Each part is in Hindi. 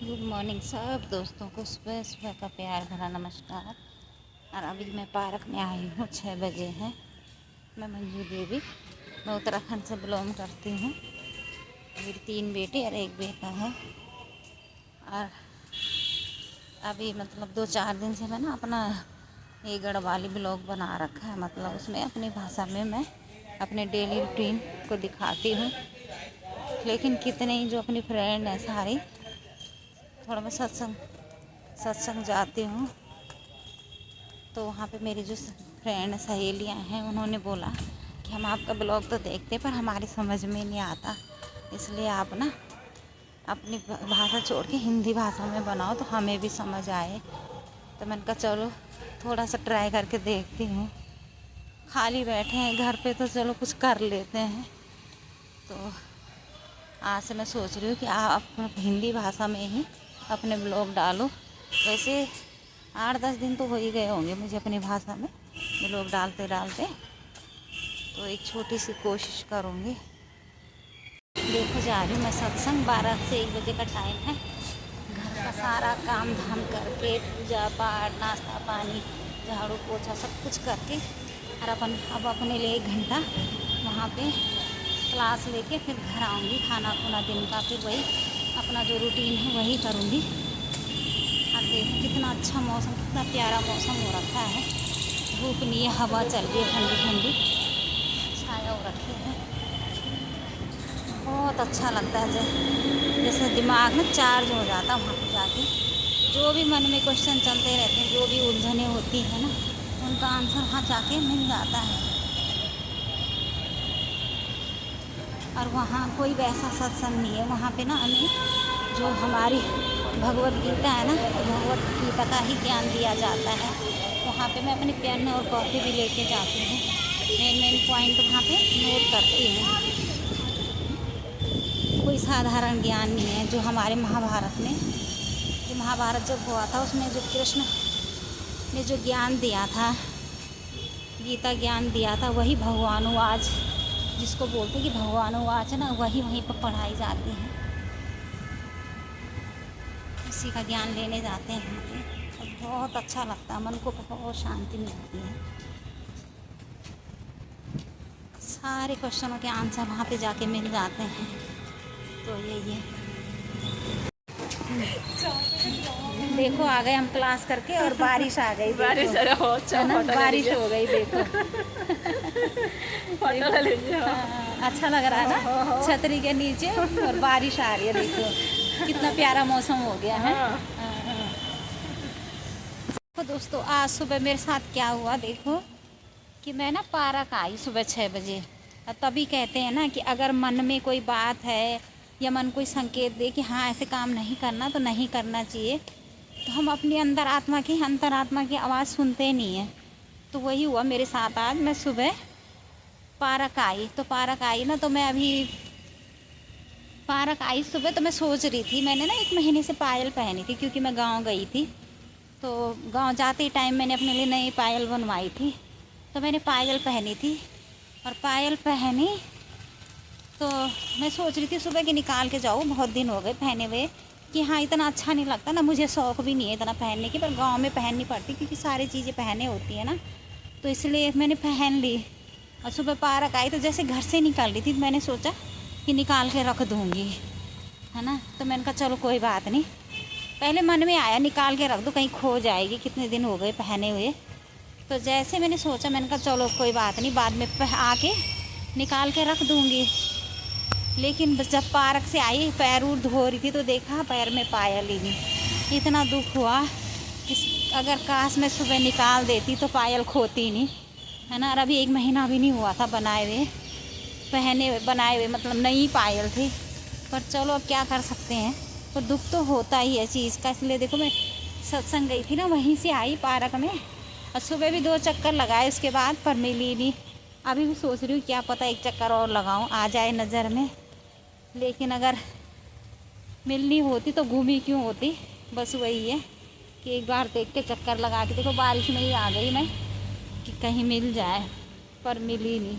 गुड मॉर्निंग सब दोस्तों को सुबह सुबह का प्यार भरा नमस्कार। और अभी मैं पार्क में आई हूँ, 6 बजे हैं। मैं मंजू देवी, मैं उत्तराखंड से बिलोंग करती हूँ। मेरी 3 बेटे और 1 बेटा है। और अभी मतलब 2-4 दिन से मैं ना अपना ये गढ़वाली ब्लॉग बना रखा है। मतलब उसमें अपनी भाषा में मैं अपने डेली रूटीन को दिखाती हूँ। लेकिन कितने ही जो अपनी फ्रेंड है सारी, थोड़ा मैं सत्संग जाती हूँ तो वहाँ पे मेरी जो फ्रेंड सहेलियाँ हैं उन्होंने बोला कि हम आपका ब्लॉग तो देखते पर हमारी समझ में नहीं आता, इसलिए आप ना अपनी भाषा छोड़ के हिंदी भाषा में बनाओ तो हमें भी समझ आए। तो मैंने कहा चलो थोड़ा सा ट्राई करके देखती हूँ। खाली बैठे हैं घर पे तो चलो कुछ कर लेते हैं। तो आज से मैं सोच रही हूँ कि आप हिंदी भाषा में ही अपने ब्लॉग डालो। वैसे 8-10 दिन तो हो ही गए होंगे मुझे अपनी भाषा में ब्लॉग डालते डालते, तो एक छोटी सी कोशिश करूँगी। देखो जा रही हूँ मैं सत्संग, 12 से 1 बजे का टाइम है। घर का सारा काम धाम करके पूजा पाठ नाश्ता पानी झाड़ू पोछा सब कुछ करके और अब अपने लिए 1 घंटा वहाँ पे क्लास लेके फिर घर आऊँगी। खाना खुना दिन का फिर वही अपना जो रूटीन है वही करूँगी। और देखो कितना अच्छा मौसम, कितना प्यारा मौसम हो रखा है। धूप नहीं है, हवा चल रही है ठंडी ठंडी, छाया हो रखी है। बहुत अच्छा लगता है जैसे दिमाग में चार्ज हो जाता है वहाँ पे जाके। जो भी मन में क्वेश्चन चलते रहते हैं, जो भी उलझने होती है ना, उनका आंसर वहाँ जाके मिल जाता है। और वहाँ कोई वैसा सत्संग नहीं है, वहाँ पे ना हमें जो हमारी भगवत गीता है ना, तो भगवत गीता का ही ज्ञान दिया जाता है। वहाँ पे मैं अपनी पेन और कॉपी भी लेके जाती हूँ, मेन पॉइंट वहाँ पे नोट करती हूँ। कोई साधारण ज्ञान नहीं है। जो हमारे महाभारत में, जो महाभारत जब हुआ था उसमें जो कृष्ण ने जो ज्ञान दिया था, गीता ज्ञान दिया था, वही भगवानुवाच जिसको बोलते कि भगवानुवाच ना, वही वहीं पर पढ़ाई जाती है। उसी का ज्ञान लेने जाते हैं वहाँ पे, तो बहुत अच्छा लगता है, मन को बहुत शांति मिलती है। सारे क्वेश्चनों के आंसर वहाँ पे जाके मिल जाते हैं। तो यही है। देखो आ गए हम क्लास करके और बारिश आ गई। बारिश देखो हो अच्छा है ना, फोटो ले बारिश लीजिए। हो गई देखो। फोटो ले लीजिए। अच्छा लग रहा है ना छतरी के नीचे, और बारिश आ रही है। देखो कितना प्यारा मौसम हो गया है। तो दोस्तों आज सुबह मेरे साथ क्या हुआ, देखो कि मैं ना पार्क आई सुबह 6 बजे। और तभी कहते हैं ना कि अगर मन में कोई बात है या मन कोई संकेत दे कि हाँ ऐसे काम नहीं करना, तो नहीं करना चाहिए। तो हम अपनी अंतरात्मा की आवाज़ सुनते नहीं हैं। तो वही हुआ मेरे साथ। आज मैं सुबह पार्क आई, तो पार्क आई ना, तो मैं अभी पार्क आई सुबह, तो मैं सोच रही थी, मैंने ना 1 महीने से पायल पहनी थी क्योंकि मैं गांव गई थी। तो गांव जाते ही टाइम मैंने अपने लिए नई पायल बनवाई थी। तो मैंने पायल पहनी थी, और पायल पहनी तो मैं सोच रही थी सुबह कि निकाल के जाऊँ, बहुत दिन हो गए पहने हुए, कि हाँ इतना अच्छा नहीं लगता ना, मुझे शौक़ भी नहीं है इतना पहनने की, पर गांव में पहननी पड़ती क्योंकि सारी चीज़ें पहने होती है ना, तो इसलिए मैंने पहन ली। और सुबह पार्क आई तो जैसे घर से निकल रही थी, तो मैंने सोचा कि निकाल के रख दूँगी, है ना। तो मैंने कहा चलो कोई बात नहीं, पहले मन में आया निकाल के रख दो, कहीं खो जाएगी, कितने दिन हो गए पहने हुए। तो जैसे मैंने सोचा, मैंने कहा चलो कोई बात नहीं, बाद में आके निकाल के रख दूँगी। लेकिन जब पार्क से आई, पैर उर धो रही थी, तो देखा पैर में पायल ही नहीं। इतना दुख हुआ कि अगर काश मैं सुबह निकाल देती तो पायल खोती नहीं, है ना। और अभी 1 महीना भी नहीं हुआ था बनाए हुए मतलब नई पायल थी। पर चलो अब क्या कर सकते हैं, पर दुख तो होता ही है चीज़ का। इसलिए देखो मैं सत्संग गई थी ना, वहीं से आई पार्क में, और सुबह भी 2 चक्कर लगाए उसके बाद, पर मिली नहीं। अभी भी सोच रही हूँ क्या पता 1 चक्कर और लगाऊँ, आ जाए नज़र में। लेकिन अगर मिलनी होती तो घूमी क्यों होती। बस वही है कि एक बार देख के चक्कर लगा के देखो। बारिश में ही आ गई मैं कि कहीं मिल जाए, पर मिली नहीं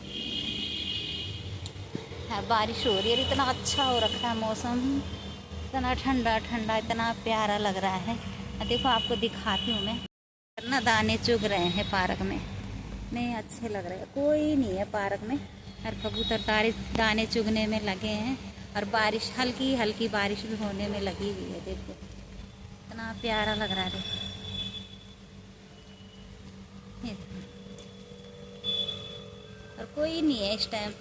है। बारिश हो रही है, इतना अच्छा हो रखा है मौसम, इतना ठंडा ठंडा, इतना प्यारा लग रहा है। देखो आपको दिखाती हूँ मैं ना, दाने चुग रहे हैं पार्क में, नहीं अच्छे लग रहे हैं। कोई नहीं है पार्क में, और कबूतर दाने चुगने में लगे हैं, और बारिश हल्की हल्की बारिश भी होने में लगी हुई है। देखो इतना प्यारा लग रहा है। देखो ये देखो, और कोई नहीं है इस टाइम,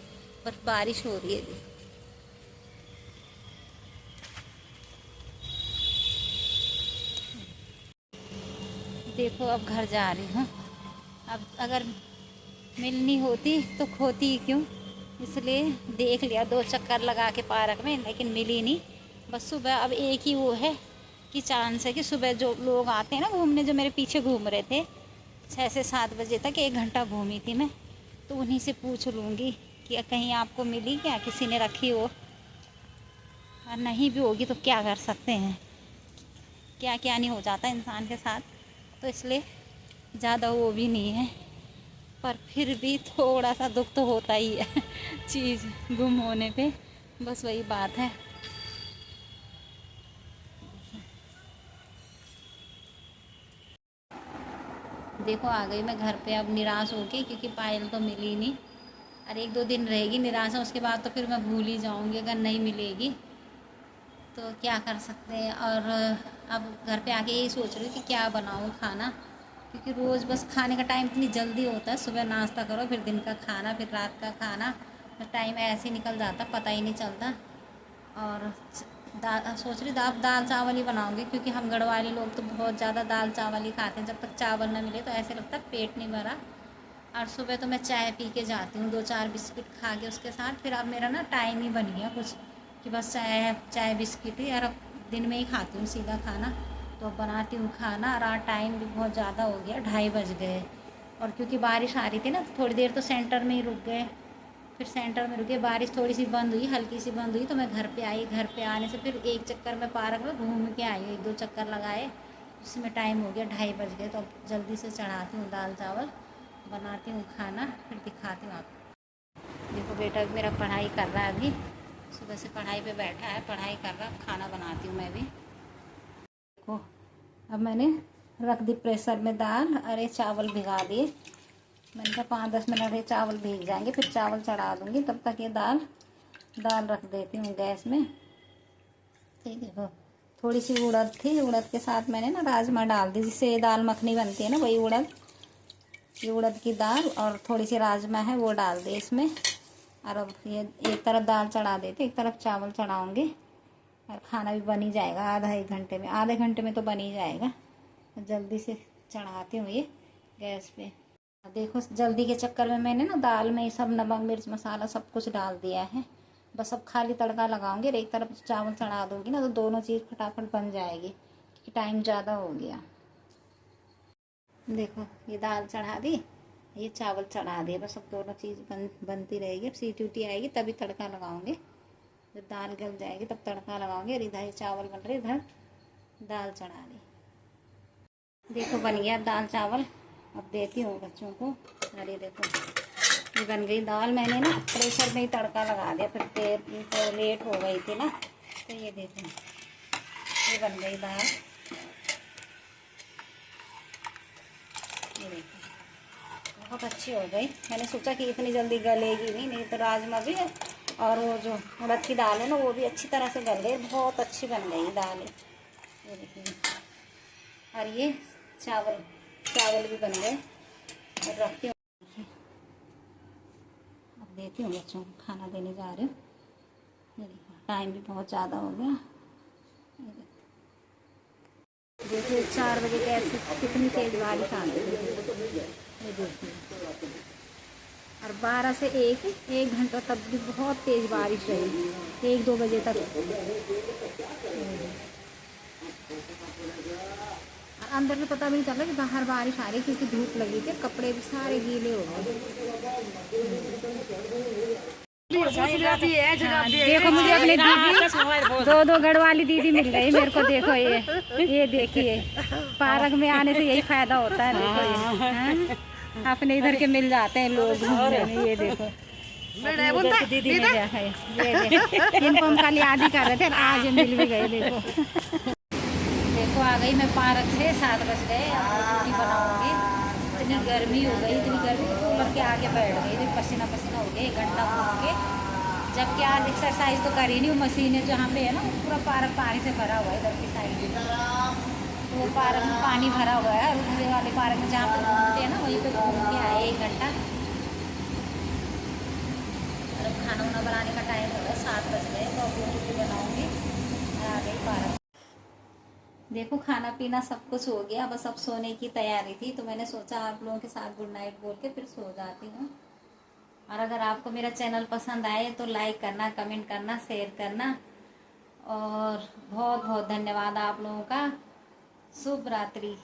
पर बारिश हो रही है। देखो अब घर जा रही हूँ। अब अगर मिलनी होती तो खोती क्यों, इसलिए देख लिया, 2 चक्कर लगा के पार्क में, लेकिन मिली नहीं। बस सुबह अब एक ही वो है कि चांस है कि सुबह जो लोग आते हैं ना घूमने, जो मेरे पीछे घूम रहे थे 6 से 7 बजे तक, 1 घंटा घूमी थी मैं, तो उन्हीं से पूछ लूँगी कि कहीं आपको मिली क्या, किसी ने रखी हो। और नहीं भी होगी तो क्या कर सकते हैं, क्या क्या नहीं हो जाता इंसान के साथ, तो इसलिए ज़्यादा वो भी नहीं है। पर फिर भी थोड़ा सा दुख तो होता ही है चीज़ गुम होने पे, बस वही बात है। देखो आ गई मैं घर पे, अब निराश हो गई क्योंकि पायल तो मिली नहीं, और 1-2 दिन रहेगी निराशा, उसके बाद तो फिर मैं भूल ही जाऊंगी अगर नहीं मिलेगी, तो क्या कर सकते हैं। और अब घर पे आके यही सोच रही हूँ कि क्या बनाऊँ खाना, क्योंकि रोज़ बस खाने का टाइम इतनी जल्दी होता है, सुबह नाश्ता करो, फिर दिन का खाना, फिर रात का खाना, तो टाइम ऐसे ही निकल जाता, पता ही नहीं चलता। और सोच रही दाल चावल ही बनाऊंगी, क्योंकि हम गढ़वाली लोग तो बहुत ज़्यादा दाल चावल ही खाते हैं, जब तक चावल ना मिले तो ऐसे लगता है पेट नहीं भरा। और सुबह तो मैं चाय पी के जाती हूँ, 2-4 बिस्किट खा के उसके साथ, फिर अब मेरा ना टाइम ही बन गया कुछ कि बस चाय बिस्किट ही, और अब दिन में ही खाती हूँ सीधा खाना, तो बनाती हूँ खाना। और आज टाइम भी बहुत ज़्यादा हो गया, 2:30 बज गए, और क्योंकि बारिश आ रही थी ना तो थोड़ी देर तो सेंटर में ही रुक गए, फिर सेंटर में रुके, बारिश थोड़ी सी बंद हुई, हल्की सी बंद हुई, तो मैं घर पे आई। घर पे आने से फिर 1 चक्कर में पार्क में घूम के आई, 1-2 चक्कर लगाए, उसमें टाइम हो गया, 2:30 बज गए। तो अब जल्दी से चढ़ाती हूँ दाल चावल, बनाती हूँ खाना, फिर दिखाती हूँ आपको। देखो बेटा मेरा पढ़ाई कर रहा है, अभी सुबह से पढ़ाई पे बैठा है, पढ़ाई कर रहा, खाना बनाती हूँ मैं भी। देखो अब मैंने रख दी प्रेशर में दाल, अरे चावल भिगा दिए, मैंने कहा 5-10 मिनट ये चावल भीग जाएंगे, फिर चावल चढ़ा दूँगी, तब तक ये दाल रख देती हूँ गैस में। ठीक है, देखो थोड़ी सी उड़द थी, उड़द के साथ मैंने ना राजमा डाल दी, जिससे दाल मखनी बनती है ना, वही उड़द, ये उड़द की दाल और थोड़ी सी राजमा है वो डाल दी इसमें। और अब ये एक तरफ दाल चढ़ा देते, एक तरफ चावल चढ़ाऊँगी, और खाना भी बन ही जाएगा आधे घंटे में तो बन ही जाएगा। जल्दी से चढ़ाती हूँ ये गैस पे। देखो जल्दी के चक्कर में मैंने ना दाल में सब नमक मिर्च मसाला सब कुछ डाल दिया है, बस अब खाली तड़का लगाऊंगी और एक तरफ चावल चढ़ा दूंगी ना, तो दोनों चीज़ फटाफट बन जाएगी, क्योंकि टाइम ज़्यादा हो गया। देखो ये दाल चढ़ा दी, ये चावल चढ़ा दिए, बस अब दोनों चीज़ बनती रहेगी। अब सीटी उटी आएगी तभी तड़का लगाऊंगी, जब दाल गल जाएगी तब तड़का लगाऊंगी। और इधर चावल बन रहे, इधर दाल चढ़ा दी। देखो बन गया दाल चावल, अब देती हूँ बच्चों को। अरे देखो ये बन गई दाल, मैंने ना प्रेशर में ही तड़का लगा दिया, फिर देर तो लेट हो गई थी ना, तो ये देखो ये बन गई दाल। ये देखो बहुत अच्छी हो गई, मैंने सोचा कि इतनी जल्दी गलेगी नहीं तो राजमा भी है और वो जो उड़द की दाल है ना वो भी अच्छी तरह से गल गई, बहुत अच्छी बन गई दाल। ये देखिए, और ये चावल भी बन गए, और रखती हूँ। अब देती हूँ बच्चों को, खाना देने जा रही हूँ। ये देखो टाइम भी बहुत ज़्यादा हो गया। देखिए 4 बजे कैसे कितनी तेज़ बारिश आ गई, ये देखिए। और 12 से 1 घंटा तक भी बहुत तेज़ बारिश रही, 1-2 बजे तक। अंदर में पता भी नहीं चला कि बाहर बारिश आ रही, क्योंकि धूप लगी थी, कपड़े भी सारे गीले हो गए। देखो मुझे अपनी दीदी 2 गढ़वाली दीदी मिल गई मेरे को। देखो ये देखिए, पार्क में आने से यही फायदा होता है। देखो ये अपने इधर के मिल जाते हैं लोग घूमने में। ये देखो दीदी ने दिया है इनको हम कल याद ही कर रहे थे, आज मिल भी गए। देखो आ गई मैं पार्क से, 7 बज गए। अब रोटी बनाऊंगी। इतनी गर्मी हो गई, इतनी गर्मी, कूलर के आगे बैठ गई थी, पसीना पसीना हो गया 1 घंटा घूम के। जबकि आज एक्सरसाइज तो करी नहीं, वो मशीनें जहाँ पे है ना, वो पूरा पार्क पानी से भरा हुआ है इधर की साइड भी। तो वो पार्क में पानी भरा हुआ है, और दूसरे वाले पार्क में जहाँ पर घूमते हैं ना, वहीं पे घूम के आए 1 घंटा। और अब खाना वाना बनाने का टाइम हो गया, 7 बज गए। तो अब रोटी बनाऊँगी और आ गई पार्क। देखो खाना पीना सब कुछ हो गया, बस अब सोने की तैयारी थी, तो मैंने सोचा आप लोगों के साथ गुड नाइट बोल के फिर सो जाती हूँ। और अगर आपको मेरा चैनल पसंद आए तो लाइक करना, कमेंट करना, शेयर करना। और बहुत बहुत धन्यवाद आप लोगों का। शुभ रात्रि।